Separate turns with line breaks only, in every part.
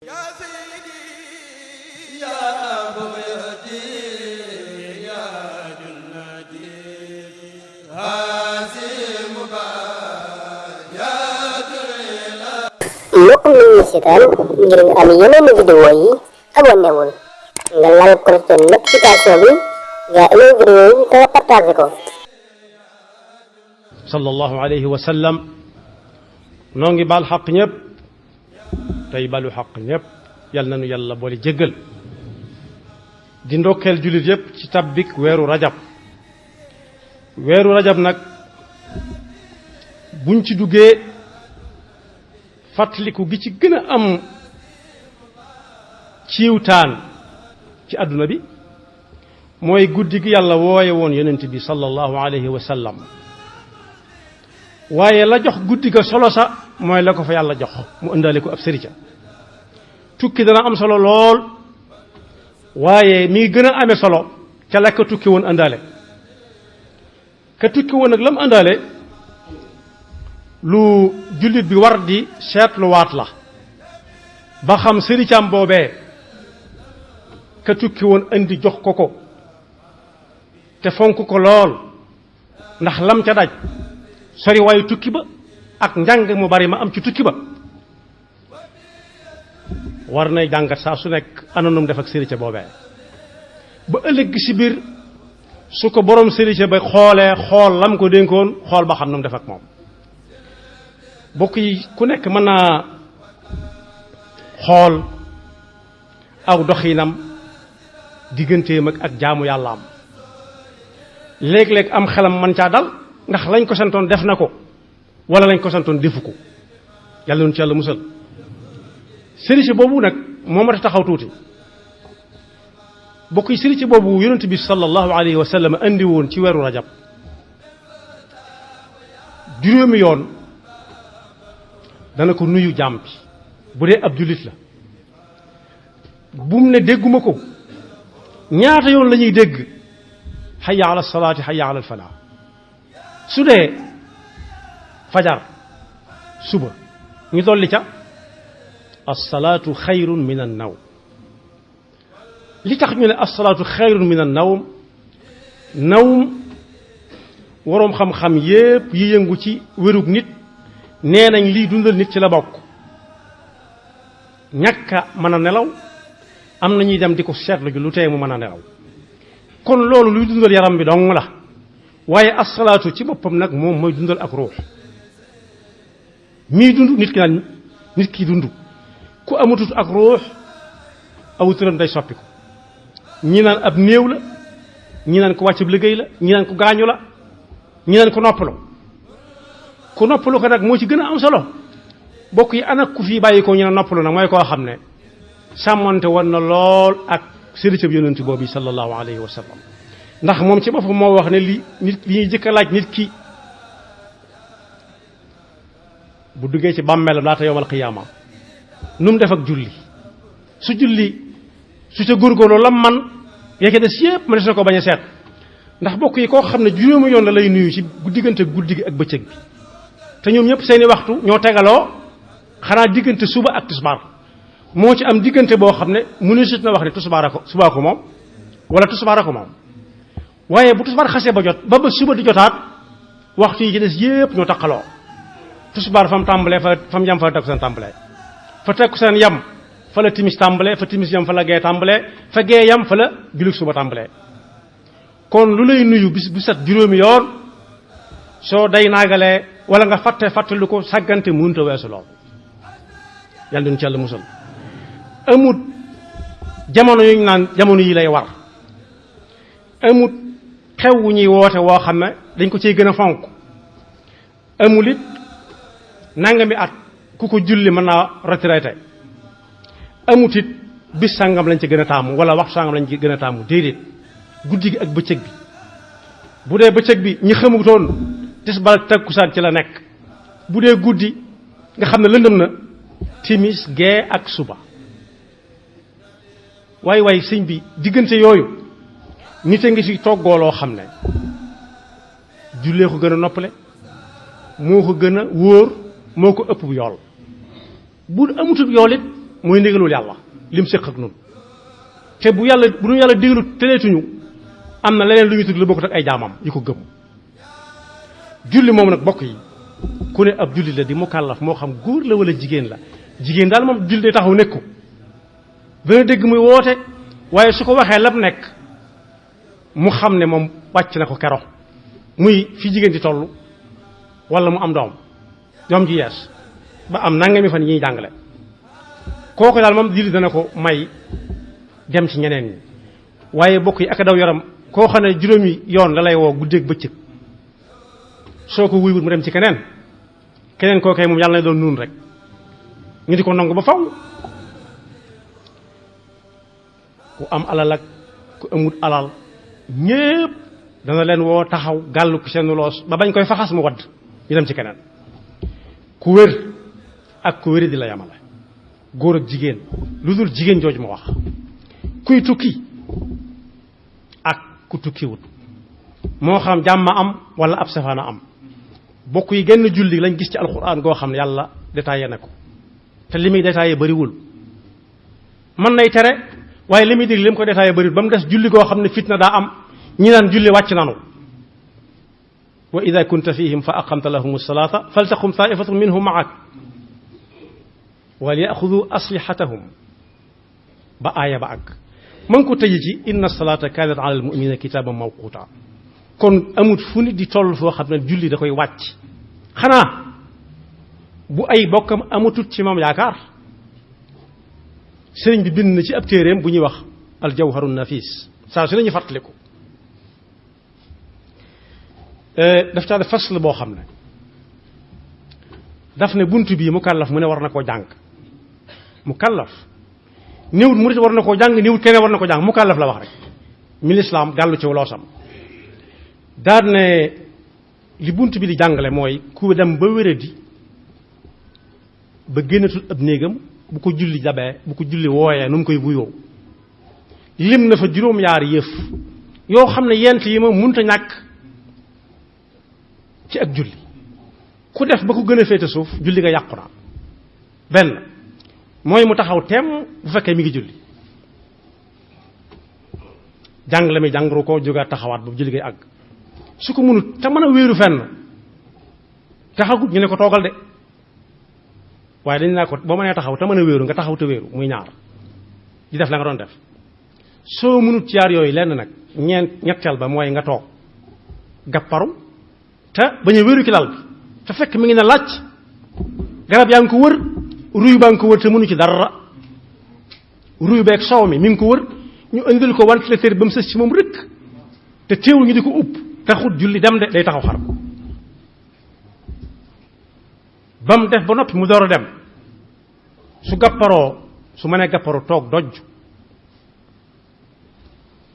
يا سيدي يا بغيتي يا جنتي هذه مبايات
mbokk mi ñu seetaan ngir nga am yeneen vidéo yi abonné wul nga laal cloche de notification bi nga amee vidéo yi te partagé ko.
sallallahu alayhi wa sallam noo ngi baal xaq ñëpp tey balu xaq ñëpp yal nañu yàlla boole jéggal di ndokkeel jullit yëpp ci tabbik weeru rajab nag buñ ci duggee fàttaliku gi ci gën a am ciwtaan ci àdduna bi mooy guddi gi yàlla wooye woon yonent bi sallallahu alayhi wa sallam waaye la jox guddi ga solo sa mooy la ko fa yàlla jox mu ëndaale ko ab sërica tukki dana am solo lool waaye mi ngi gën a amee solo ca la ko tukki woon ëndaale ka tukki woon nag la mu ëndaale lu jullit bi war di seetluwaat la ba xam sëricaam boobee ka tukki woon indi jox ko te fonk ko lool ndax lam ca daj sori waayu tukki ba ak njàng mu bari ma am ci tukki ba war nay jàngat saa su nekk ananum def ak sërica boobee ba ëllëg si biir su ko borom sërica ba xoolee xool lam ko dénkoon xool ba xam num def ak moom bokk yi ku nekk mën naa xool aw doxinam digganteem ak jaamu yàlla am léeg-léeg am xelam man caa dal ndax lañ ko santoon def na ko wala lañ ko santoon defu ko yàlla noonu ci yàlla musal sëriñ boobu nag moo ma taxaw tuuti bokk yi sëriñ boobu yonent bi sallallahu alayhi wa sallam andi woon ci weeru rajab juróomi yoon dana ko nuyu jaam bi bu dee ab jullit la bum ne dégguma ko ñaata yoon la ñuy dégg hayya ala salaati hayya ala falaa su dee fajar suba ñu dolli ca as-salaatu xayrun min an-nawm li tax ñu ne as-salaatu xayrun min an-nawm nawm waroom xam-xam yépp yi yëngu ci wérug nit nee nañ lii dundal nit ci la bokk ñàkk a mën a nelaw am na ñuy dem di ko seetlu ji lu tee mu mën a nelaw kon loolu luy dundal yaram bi dong la waaye asalaatu ci boppam nag moom mooy dundal ak ruux mii dund nit ki dund ku amatut ak ruux aw turam day soppi ko ñi naan ab néew la ñi naan ko wàccub liggéey la ñi naan ko gaañu la ñi naan ko noppalu ku noppalu ko nag moo ci gën a am solo bokk yi ana ku fii bàyyi ko ñu ne noppalu nag mooy koo xam ne sàmmante woon na lool ak sëriñ yonent boobu sallallahu alayhi wa sallam ndax moom ci boppam moo wax ne li ñuy jëkk a laaj nit ki bu duggee ci bàmmeelam laata yowmal qiyaama nu mu def ak julli su ca góorgóorloo la man yeke des yépp ma des na ko bañ a seet ndax bokk yi koo xam ne juróomi yoon la lay nuyu ci diggante guddi gi ak bëccëg bi te ñoom ñëpp seeni waxtu ñoo tegaloo xanaa diggante suba ak tisbaar moo ci am diggante boo xam ne mënu sit na wax ne subaa ko moom wala tisbaar ko moom waaye bu tisbaar xasee ba jot ba suba di jotaat waxtu yi ci des yépp ñoo taqaloo tisbaar fa mu tàmbalee fa mu yam fa la takkusaan tàmbalee fa takkusaan yam fa la timis tàmbalee fa timis yam fa la gee tàmbalee fa gee yam fa la jullit suba tàmbalee kon lu lay nuyu bis bu set juróomi yoon soo day naagalee wala nga fàttali ko sàggante mënta weesu lool yàlla duñ ci yàlla musal amut jamono yu ñu naan jamono yi lay war amut xew wu ñuy woote woo xam ne dañ ko ciy gën a fonk amul it nangami at ku ko julli mën naa retraité amut it bis sàngam lañ ci gën a taamu wala waxtu sàngam lañ ci gën a taamu déedéet guddi gi ak bëccëg bi bu dee bëccëg bi ñi xamutoon tisbaar takkusaan ci la nekk bu dee guddi nga xam ne lëndëm na timis gee ak suba waay sëñ bi diggante yooyu nit a ngi fi toggoo loo xam ne jullee ko gën a noppale moo ko gën a wóor moo ko ëpp yool bu amutub yool it mooy ndigalul yàlla lim séq ak noonu te bu nu yàlla digalu teleetuñu am na leneen lu ñu tudd la bokkut ak ay jaamam yu ko gëm julli moom nag bokk yi ku ne ab julli la di mukallaf moo xam góor la wala jigéen la jigéen daal moom julli day taxaw nekku dana dégg muy woote waaye su ko waxee lam nekk mu xam ne moom wàcc na ko kero muy fi jigéen di toll wala mu am doom ji yees ba am nangami fan yi ñuy jàngale kooku daal moom julli dana ko may dem ci ñeneen ñi waaye bokk yi ak daw yaram koo xam ne juróomi yoon la lay woo guddeeg bëccëg soo ko wuy wut mu dem ci keneen kookee moom yàlla na doon nuun rek ñu di ko nangu ba faw ku am alal ak ku amut alal ñépp dana leen woo taxaw gàllu ko seen loos ba bañ koy faxas mu wadd ñu dem ci keneen ku wér ak ku wéri di la yamale góor ak jigéen lu dul jigéen jooju ma wax kuy tukki ak ku tukkiwut moo xam jàmm am wala ab safaana am bokk yi genn julli lañ gis ci alxuraan goo xam ne yàlla détaillé na ko te li muy détaillé bariwul mën nay tere waaye li muy dig li mu ko détaillé bariwul ba mu des julli goo xam ne fitna daa am ñi naan julli wàcc nanu wa ida kunta fihim fa aqamta lahum alsalata faltaqum taifatun minhum maak wal yaxudu aslihatahum ba aaya ba ak man ko tëji ci inna salata kanat ala almuminina kitaban mawquta kon amut fu nit di toll foo xam ne julli da koy wàcc xanaa bu ay bokkam amatut ci moom yaakaar sëriñ bi bind na ci ab téeréem bu ñuy wax aljawharu nafis saa su nañu fàttaliku daf caa def fasl boo xam ne daf ne bunt bii mu kàllaf mu ne war na koo jàng mu kàllaf néewut murit war na koo jàng néewut keneen war na ko jàng mu kàllaf la wax rek mi lislaam gàllu ci loosam daal ne li bunt bi di jàngale mooy ku dem ba wéradi ba génnatul ab néegam bu ko julli jabee bu ko julli wooyee nu mu koy wuyoo lim na fa juróom-yaari yëf yoo xam ne yent yi ma munta ñàkk ci ak julli ku def ba ko gën a féete suuf julli nga yàqu na benn mooy mu taxaw teem bu fekkee mi ngi julli jàng la mi jàngru ko jógaat taxawaat boobu julli ngay àgg su ko mënut te mën a wéeru fenn taxagut ñu ne ko toogal de waaye dañ naa ko boo mënee taxaw te mën a wéeru nga taxaw te wéeru muy ñaar di def la nga doon def soo mënut ci yaar yooyu lenn nag ñetteel ba mooy nga toog gàpparu te bañ a wéeru ci lal bi te fekk mi ngi ne làcc garab yaa ngi ko wër ruyu baa ngi ko wër te mënu ci dara ruyu beeg soow mi ngi ko wër ñu indil ko ventilateur ba mu sës ci moom rëkk te teewul ñu di ko upp te xut julli dem de day taxaw xar ba mu def ba noppi mu door a dem su gàpparoo su mënee gàpparoo toog dojj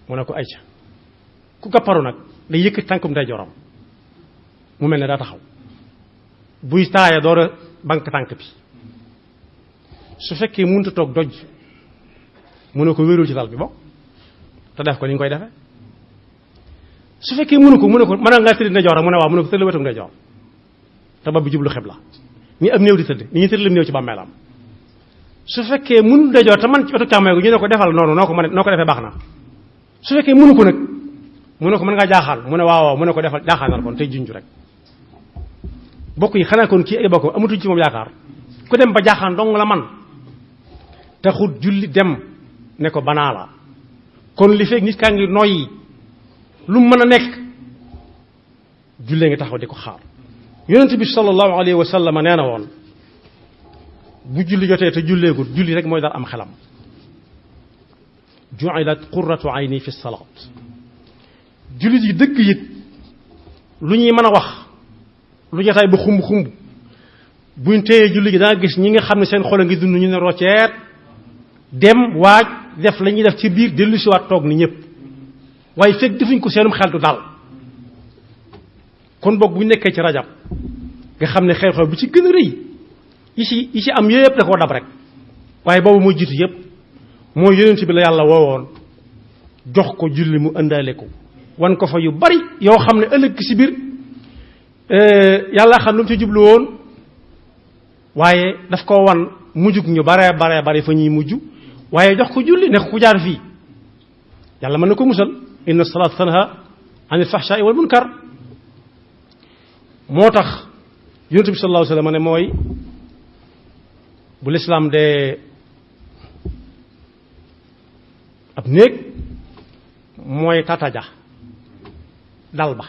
mu ne ko ayca ku gàpparu nag day yëkkati tànkum ndeyjooram mu mel ne daa taxaw buy taaya door a banque tànk bi su fekkee mënut a toog dojj mu ne ko wérul ci dal bi bo te def ko ni nga koy defee su fekkee mënu ko mën nga tëdd ndeyjoor mu ne waaw mu ne ko tëdd wetu ndeyjoor te ba bi jublu xibla ni am néew di tëdd ni ñu tëdd lam néew ci bàmmeelam su fekkee mënu ndeyjoor te man ci wetu càmmooy ñu ne ko defal noonu noo ko defee baax na su fekkee mënu ko nag mu ne ko mën ngaa jaaxaan mu ne waaw mu ne ko defal jaaxaanal kon tey junj rek bokk yi xanaa kon kii ay bokkam amatuñ ci moom yaakaar ku dem ba jaaxaan dong la man taxut julli dem ne ko banaa la kon li fekk nit kaa ngi noyyi lu mu mën a nekk jullee nga taxaw di ko xaar yonent bi sallallahu alayhi wa sallam nee na woon bu julli jotee te julleegul julli rek mooy dar am xelam ju'ilat qurratu ayni fi salaat jullit yi dëgg it lu ñuy mën a wax lu jotaay ba xumb buñ téyee julli gi danga gis ñi nga xam ne seen xol a ngi dund ñu ne rocceet dem waaj def la ñuy def ci biir dellu si waat toog ni ñëpp waaye fekk defuñ ko seenum xel du dal kon boog bu ñu nekkee ci rajab nga xam ne xew-xew bi ci gën a rëy yi ci am yëpp da koo dab rek waaye boobu mooy jiitu yëpp mooy yonent bi la yàlla woowoon jox ko julli mu ëndaale ko wan ko fa yu bari yoo xam ne ëllëg si biir yàlla xam lu mu ci jublu woon waaye daf koo wan mujjug ñu bare fa ñuy mujj waaye jox ko julli ne ko jaar fii yàlla mën na ko musal inna salaata tanha anil fahshaai wal munkar moo tax yonent bi sallallahu alayhi wa sallam ne mooy bu lislaam dee ab néeg mooy tataja dal ba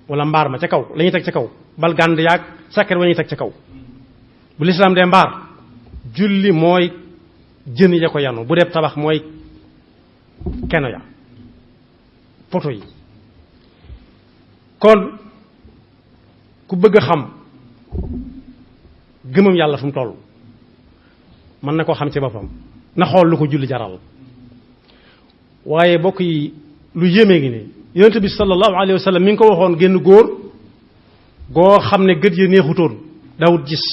wala mbaar ma ca kaw la ñuy teg ca kaw bal gànd yaag sàkket wa ñuy teg ca kaw bu lislaam dee mbaar julli mooy jën ya ko yanu bu dee tabax mooy keno ya poto yi kon ku bëgg a xam gëmam yàlla fu mu toll mën na koo xam ci boppam na xool lu ko julli jaral waaye bokk yi lu yéeme ngi nii yonent bi sallallahu alayhi wa sallam mi ngi ko waxoon génn góor goo xam ne gët ya neexutoon daawut gis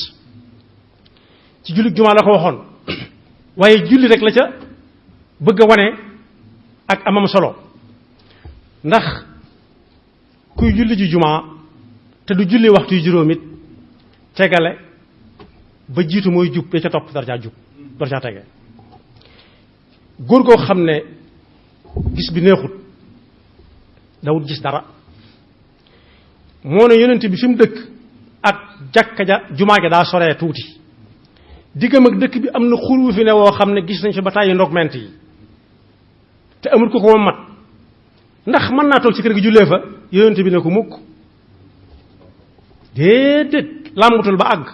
ci julli jumaa la ko waxoon waaye julli rek la ca bëgg a wane ak amam solo ndax kuy julli ji jumaa te du julli waxtu yu juróom it tegale ba jiitu mooy jub ya ca topp dara caa jub dara caa tege góor goo xam ne gis bi neexut dawut gis dara moo ne yonent bi fi mu dëkk ak jàkka ja jumaa ja daa soree tuuti diggam ak dëkk bi am na xur wu fi ne woo xam ne gis nañ fi ba tàyyi ndogment yi te amul ko ko moom mat ndax mën naa toog ci kër gi jullee fa yonent bi ne ko mukk déedéet làmbutul ba àgg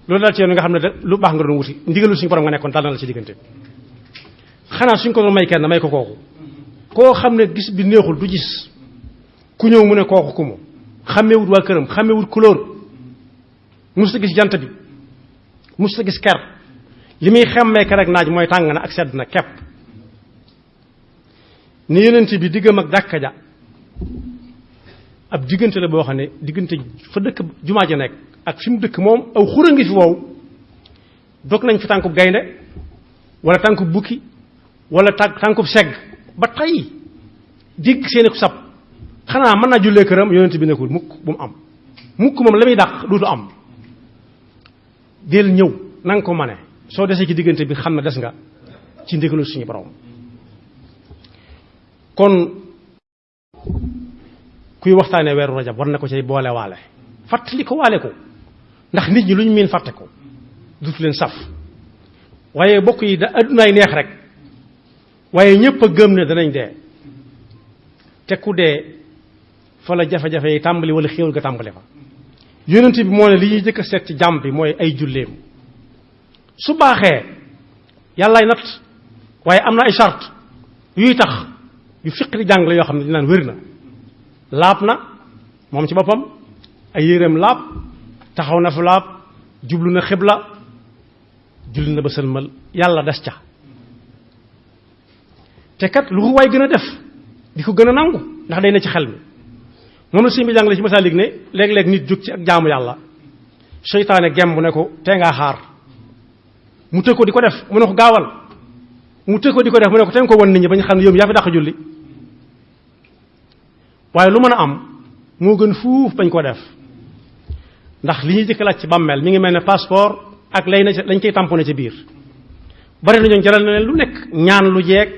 loolu daal ci yoon nga xam ne lu baax nga doon wuti ndigalul suñu borom nga nekkoon dal na la ci diggante xanaa suñ ko doon may kenn may ko kooku koo xam ne gis bi neexul du gis ku ñëw mu ne kooku ku mu xàmmeewut waa këram xàmmeewut couleur musta gis jant bi musta gis ker li muy xemmee ker ak naaj mooy tàng na ak sedd na kepp ni yonent bi diggam ak jàkka ja ab diggante la boo xam ne diggante fa dëkk jumaa ja nekk ak fi mu dëkk moom aw xura ngi fi wow dog nañ fi tànkub gaynde wala tànkub bukki wala tànkub segg ba tey digg seeni ku sab xanaa mën naa jullee këram yonent bi nekkul mukk bu mu am mukk moom la muy dàq duutu am del ñëw na nga ko mane soo desee ci diggante bi xam ne des nga ci ndigalu suñu borom kon kuy waxtaanee weeru rajab war na ko cay boole waale fàttali ko waale ko ndax nit ñi lu ñu miin fàtte ko dutu leen saf waaye bokk yi da addunaay neex rek waaye ñëpp a gëm ne danañ dee te ku dee fa la jafe-jafe yi tàmbali wala xéewal ga tàmbali fa yonent bi moo ne li ñuy jëkk a seet ci jàmm bi mooy ay julleem su baaxee yàllaay natt waaye am na ay charte yuy tax yu fiq di jàng la yoo xam ne dinaan wér na laab na moom ci boppam ay yéreem laab taxaw na fu laab jublu na xibla julli na ba sëlmal yàlla des ca te kat lu ko waay gën a def di ko gën a nangu ndax day na ci xel mi moom la sëñ bi jàngale ci masaalik ne léeg-léeg nit jóg ci ak jaamu yàlla seytaane gemb ne ko tee ngaa xaar mu tëg ko di ko def mu ne ko gaawal mu tëg ko di ko def mu ne ko tee nga ko won nit ñi ba ñu xam ne yow yaa fi dàq julli waaye lu mën a am moo gën fuuf bañ ko def ndax li ñuy jëkk laaj ci bàmmeel mi ngi mel ne passeport ak lay na lañ koy tamponné ci biir bari na ñoom jaral na leen lu nekk ñaan lu jeeg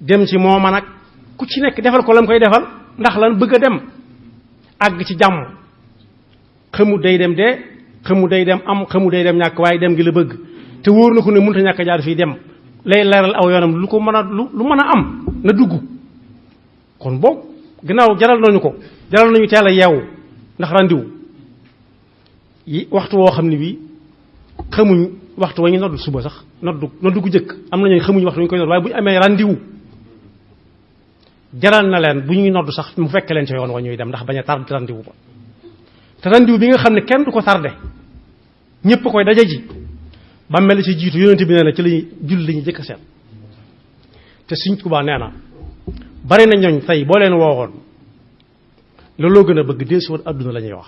dem ci mooma nag ku ci nekk defal ko la mu koy defal ndax lan bëgg a dem àgg ci jàmm xamu day dem dee xamu day dem am xamu day dem ñàkk waaye dem gi la bëgg te wóor na ko ne mënut a ñàkk jaar fii dem lay leeral aw yoonam lu ko mën a lu mën a am na dugg kon boog gannaaw jaral nañu ko jaral nañu teel a yeewu ndax randiwu yi waxtu woo xam ne bii xamuñ waxtu wa ñu noddu suba sax noddu gu jëkk am nañu xamuñ waxtu wa ñu koy nodd waaye bu ñu amee randiwu jaral na leen bu ñuy noddu sax mu fekk leen ca yoon wa ñuy dem ndax bañ a tardé randiwu ba te randiwu bi nga xam ne kenn du ko tardé ñëpp koy daje ji ba mel ci jiitu yonent bi nee na ci lañuy julli la ñuy jëkk a seet te Sëriñ Tuubaa nee na bari na ñooñ tey boo leen woowoon looloo gën a bëgg del si woon adduna la ñuy wax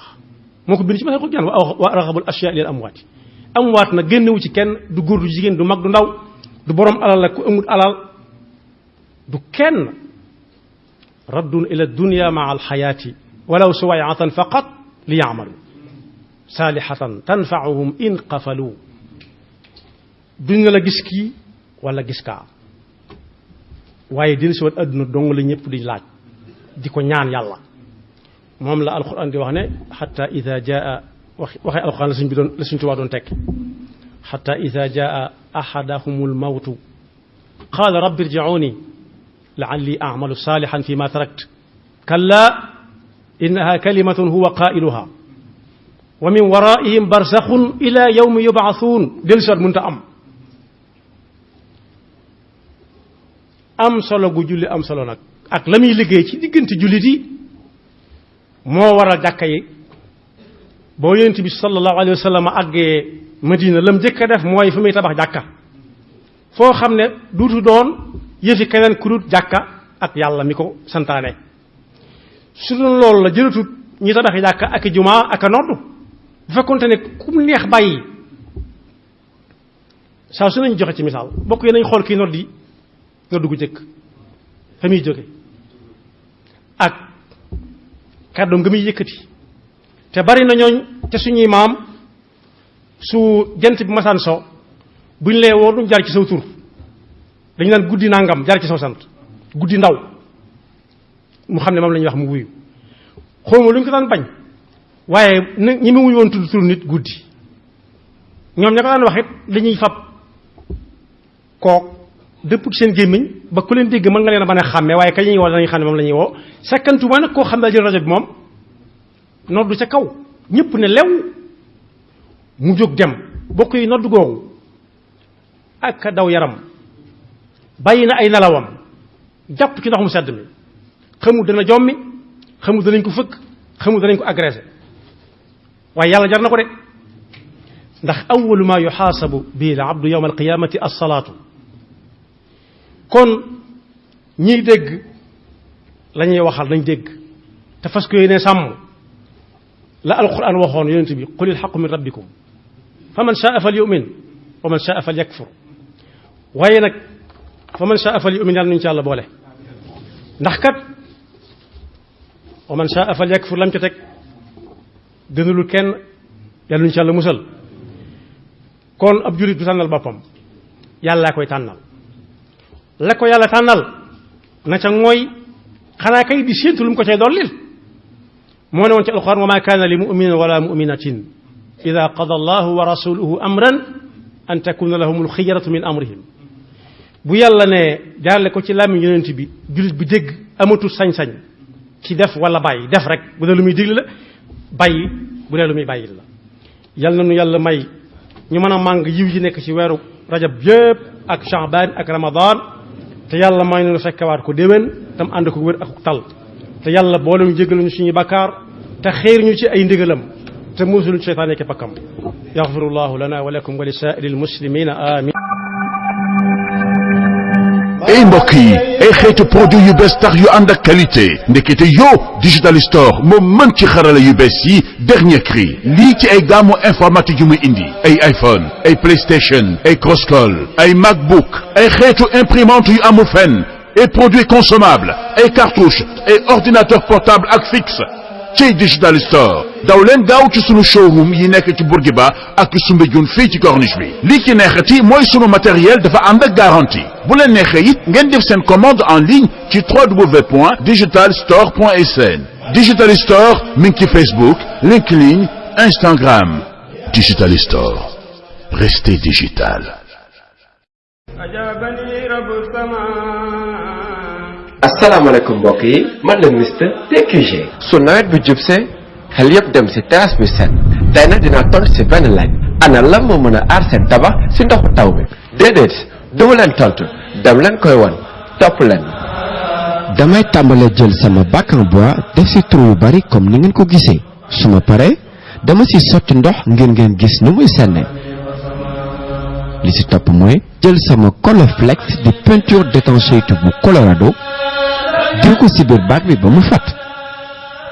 moo ko bind ci ma ko jaan wa raxabul ashiya lil amwaati amwaat na génnewu ci kenn du góor du jigéen du mag du ndaw du borom alal la ku amul alal du kenn raddun ila dunya maa alxayaati walaw suwayatan faqat li yaamalu saalihatan tanfaauhum in qafalu duñ na la gis kii wala gis kaa waaye dina si wat àdduna dong la ñëpp di laaj di ko ñaan yàlla moom la alquran di wax ne xatta ida jaa waxee alquran la suñ bi doon la suñ tubaa doon tekk xatta ida jaa ahadahumul mawtu qaala rabbi irji'uni la'alli a'malu salihan fi ma tarakt kalla innaha kalimatun huwa qailuha wa min waraihim barzakhun ila yawmi yub'athun del sot mënta am solo gu julli am solo nag ak la muy liggéey ci diggante jullit yi moo waral jàkka yi boo yonent bi sallallahu alayhi wa sallam àggee Madina lam njëkk a def mooy fu muy tabax jàkka foo xam ne duutu doon yëfi keneen ku dut jàkka ak yàlla mi ko santaane su doon loolu la jëlatut ñi tabaxi jàkka ak jumaa ak a noddu bu fekkonte ne ku mu neex bàyyi saa su nañ joxe ci misaal bokk yi nañ xool kii noddi noddu gu jëkk fa muy jóge ak kàddoom nga muy yëkkati te bari na ñooñ te suñuy maam su jant bi masaan so buñ lee woo duñ jaar ci saw tur dañu naan guddi nangam jaar ci saw sant guddi ndaw mu xam ne moom la ñuy wax mu wuyu xawma lu ñu ko daan bañ waaye ñi mu wuyu woon tudd tur nit guddi ñoom ña ko daan wax it dañuy fab kook dëpp seen gémmiñ ba ku leen dégg mën nga leen a mën a xàmmee waaye kañ ñuy woo danañ xam ne moom la ñuy woo sakkantuma nag koo xam ne jël rajo bi moom noddu ca kaw ñëpp ne lew mu jóg dem bokk yi noddu googu ak daw yaram bàyyi na ay nelawam jàpp ci ndox mu sedd mi xamul dana jommi xamul danañ ko fëkk xamul danañ ko agressé waaye yàlla jar na ko de ndax awwalu ma yuxaasabu bihi al abdu yawma alqiyamati alsalaatu kon ñiy dégg la ñuy waxal nañ dégg te fas ko yéene sàmm la alquran waxoon yonent bi qul il xaqu min rabbikum fa man shaa fal yumin wa man shaa fal yakfur waaye nag fa man shaa fal yumin yàlla nañu ci yàlla boole ndax kat wa man shaa fal yakfur lam ca teg gënalul kenn yàlla nañu ci yàlla musal kon ab jurit du tànnal boppam yàllaa koy tànnal la ko yàlla tànnal na ca mooy xanaa kay di séentu lu mu ko cay dollil moo ne woon ci alquran wa ma kaana li muminin wala muminatin ida qada allahu wa rasuluhu amran an takuna lahum alxiyaratu min amrihim bu yàlla ne jaarle ko ci làmmiñ yonent bi jullit bi dégg amatul sañ-sañ ci def wala bàyyi def rek bu dee lu muy digle la bàyyi bu dee lu muy bàyyi la yal na nu yàlla may ñu mën a màng yiw yi nekk ci weeru rajab yépp ak shaaban ak ramadan te yàlla may nu fekkewaat ko déwén tam ànd ko wér ak tal te yàlla boole ñu jégal ñu suñuy bakkaar te xeer ñu ci ay ndigalam te muusul seytaane ki pakkam yaxfirullahu lana wa lakum wa li saa'iril muslimina amin
ay mbokk yi ay xeetu produit yu bees tax yu ànd ak qualité ndekete yow digital store moo mën ci xarala yu bees yi dernier cri lii ci ay gamme informatique yu muy indi ay iPhone ay PlayStation ay Crosscall ay MacBook ay xeetu imprimante yu amul fenn ay produits consommables ay cartouches ay ordinateur portable ak fixe ci digital store daw leen gaaw ci sunu showroom yi nekk ci Bourguiba ak Soumbédioune fii ci corniche bi lii ci neexati mooy sunu matériel dafa ànd ak garantie bu leen neexee it ngeen def seen commande en ligne ci www.digitalstore.sn digital store mi ngi ci Facebook LinkedIn Instagram digital store restez digital.
asalaamaaleykum mbokk yi man la Mister TQG su nawet bi jubsee xel yëpp dem si terrasse bi set tey nag dinaa tontu si benn laaj ana lan moo mën a aar seen tabax si ndoxu taw bi déedéet duma leen tontu dem leen koy wan topp leen.
damay tàmbale jël sama bac en bois def si trou yu bari comme ni ngeen ko gisee su ma paree dama si sotti ndox ngir ngeen gis nu muy senne li si topp mooy jël sama Colorflex di peinture d'étanchéité bu Colorado diw ko si biir bac bi ba mu fat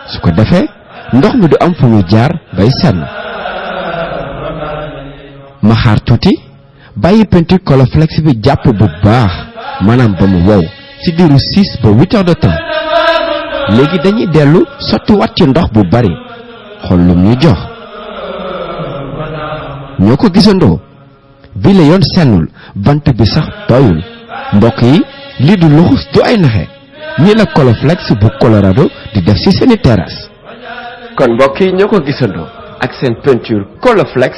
su ko defee ndox mi du am fu muy jaar bay senn ma xaar tuuti bàyyi peinture Colorflex bi jàpp bu baax maanaam ba mu wow ci diiru 6 ba 8 heures de temps léegi dañuy dellu sotti wat ci ndox bu bari xool lu ñuy jox ñoo ko gisandoo bi la yoon sellul bant bi sax tooyul mbokk yi lii du luxus du ay naxe ñi la Coloflex bu Colorado di def ci seeni terrasse.
kon mbokk yi ñoo ko gisandoo ak seen peinture Coloflex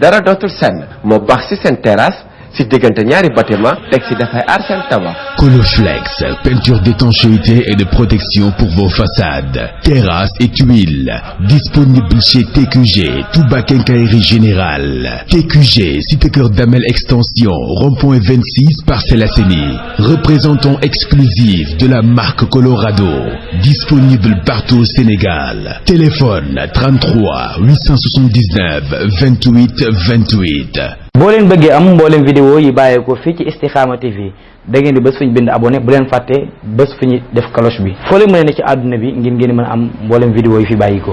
dara dootul senn moo baax ci seen terrasse ci diggante ñaari bâtiment teg ci dafay aar seen tabax.
Coloflex, peinture d'étanchéité et de protection pour vos façades, terrasses et tuiles. Disponible chez TQG, Touba Quincaillerie Générale. TQG, Cité Cœur Damel Extension, rond-point 26, Parcelles Assainies. Représentant exclusif de la marque Colorado. Disponible partout au Sénégal. Téléphone 33 879 28 28.
boo leen bëggee am mboolem vidéo yi bàyyeekoo fii ci Istikhama TV da ngeen di bés fu ñu bind abonné bu leen fàtte bés fu ñu def cloche bi foo leen mën a ne ci àdduna bi ngir ngeen mën a am mboolem vidéo yi fi bàyyikoo